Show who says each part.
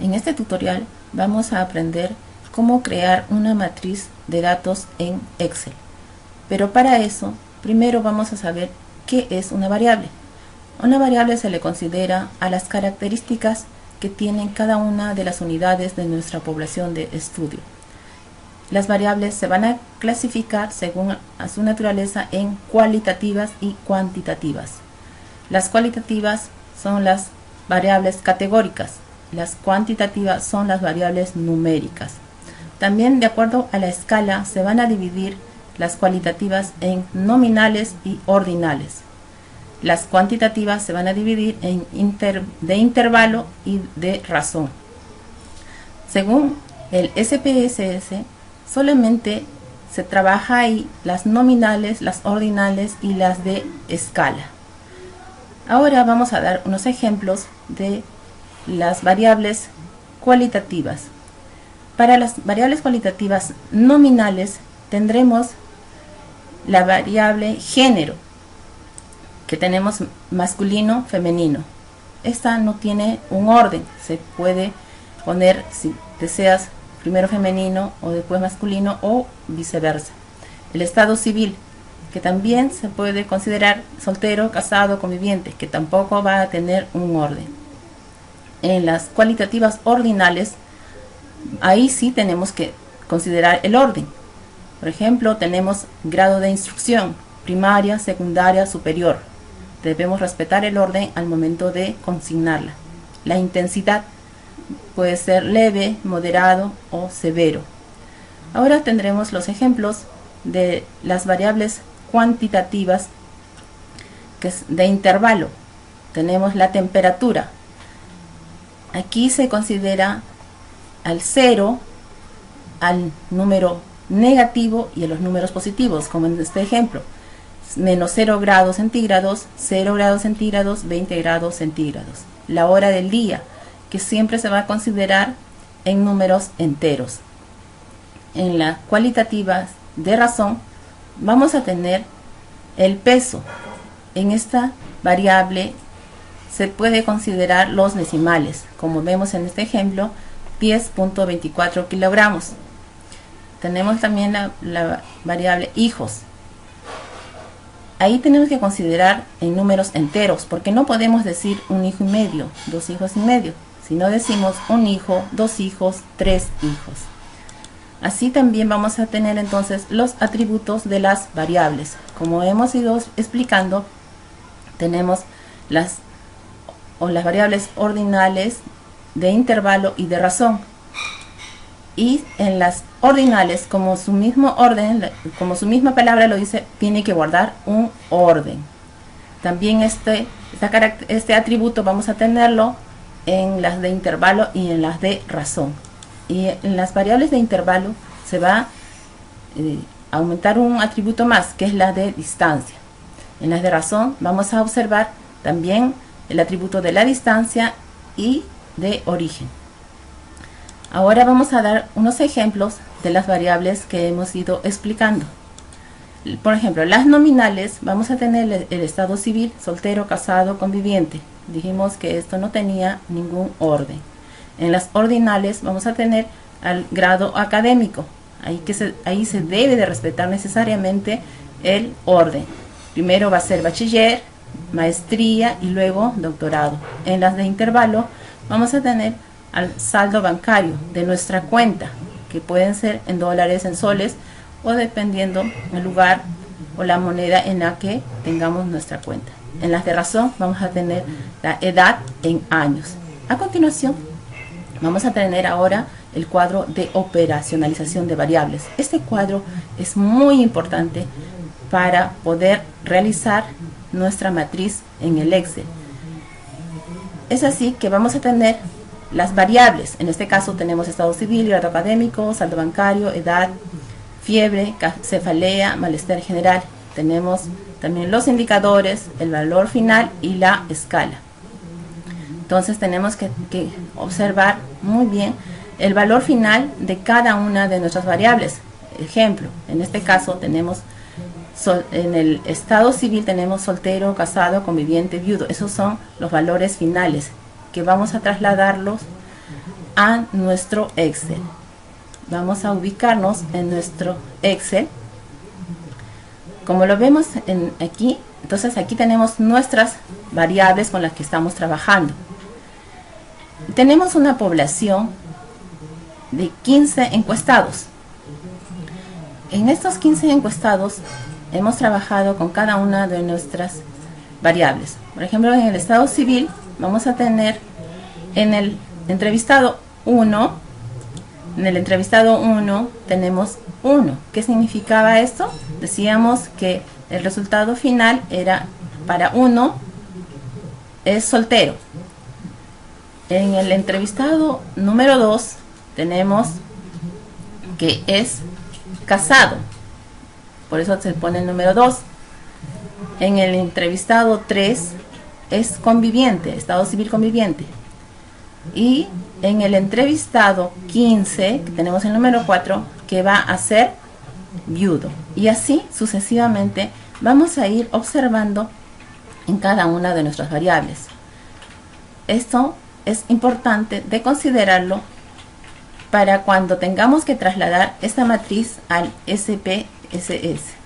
Speaker 1: En este tutorial vamos a aprender cómo crear una matriz de datos en Excel. Pero para eso, primero vamos a saber qué es una variable. Una variable se le considera a las características que tienen cada una de las unidades de nuestra población de estudio. Las variables se van a clasificar según a su naturaleza en cualitativas y cuantitativas. Las cualitativas son las variables categóricas. Las cuantitativas son las variables numéricas. También, de acuerdo a la escala, se van a dividir las cualitativas en nominales y ordinales. Las cuantitativas se van a dividir en de intervalo y de razón. Según el SPSS, solamente se trabaja ahí las nominales, las ordinales y las de escala. Ahora vamos a dar unos ejemplos de las variables cualitativas. Para las variables cualitativas nominales tendremos la variable género, que tenemos masculino, femenino. Esta no tiene un orden, se puede poner, si deseas, primero femenino o después masculino o viceversa. El estado civil, que también se puede considerar soltero, casado, conviviente, que tampoco va a tener un orden. En las cualitativas ordinales, ahí sí tenemos que considerar el orden. Por ejemplo, tenemos grado de instrucción, primaria, secundaria, superior. Debemos respetar el orden al momento de consignarla. La intensidad puede ser leve, moderado o severo. Ahora tendremos los ejemplos de las variables cuantitativas, que es de intervalo. Tenemos la temperatura. Aquí se considera al 0, al número negativo y a los números positivos, como en este ejemplo. Menos 0 grados centígrados, 0 grados centígrados, 20 grados centígrados. La hora del día, que siempre se va a considerar en números enteros. En las cualitativas de razón vamos a tener el peso. En esta variable se puede considerar los decimales, como vemos en este ejemplo, 10.24 kilogramos. Tenemos también la variable hijos. Ahí tenemos que considerar en números enteros, porque no podemos decir un hijo y medio, dos hijos y medio, sino decimos un hijo, dos hijos, tres hijos. Así también vamos a tener entonces los atributos de las variables. Como hemos ido explicando, tenemos las variables ordinales, de intervalo y de razón. Y en las ordinales, como su mismo orden, como su misma palabra lo dice, tiene que guardar un orden. También este atributo vamos a tenerlo en las de intervalo y en las de razón. Y en las variables de intervalo se va a aumentar un atributo más, que es la de distancia. En las de razón vamos a observar también el atributo de la distancia y de origen. Ahora vamos a dar unos ejemplos de las variables que hemos ido explicando. Por ejemplo, las nominales, vamos a tener el estado civil, soltero, casado, conviviente. Dijimos que esto no tenía ningún orden. En las ordinales vamos a tener al grado académico. Ahí se debe de respetar necesariamente el orden. Primero va a ser bachiller, maestría y luego doctorado. En las de intervalo vamos a tener al saldo bancario de nuestra cuenta, que pueden ser en dólares, en soles, o dependiendo el lugar o la moneda en la que tengamos nuestra cuenta. En las de razón vamos a tener la edad en años. A continuación vamos a tener ahora el cuadro de operacionalización de variables. Este cuadro es muy importante para poder realizar nuestra matriz en el Excel. Es así que vamos a tener las variables. En este caso tenemos estado civil, grado académico, saldo bancario, edad, fiebre, cefalea, malestar general. Tenemos también los indicadores, el valor final y la escala. Entonces tenemos que observar muy bien el valor final de cada una de nuestras variables. Ejemplo, en este caso tenemos en el estado civil tenemos soltero, casado, conviviente, viudo. Esos son los valores finales que vamos a trasladarlos a nuestro Excel. Vamos a ubicarnos en nuestro Excel. Como lo vemos aquí, entonces aquí tenemos nuestras variables con las que estamos trabajando. Tenemos una población de 15 encuestados. En estos 15 encuestados hemos trabajado con cada una de nuestras variables. Por ejemplo, en el estado civil vamos a tener en el entrevistado 1, tenemos 1. ¿Qué significaba esto? Decíamos que el resultado final era para 1 es soltero. En el entrevistado número 2 tenemos que es casado, por eso se pone el número 2. En el entrevistado 3 es conviviente, estado civil conviviente. Y en el entrevistado 15, que tenemos el número 4, que va a ser viudo. Y así sucesivamente vamos a ir observando en cada una de nuestras variables. Esto es importante de considerarlo para cuando tengamos que trasladar esta matriz al SPSS.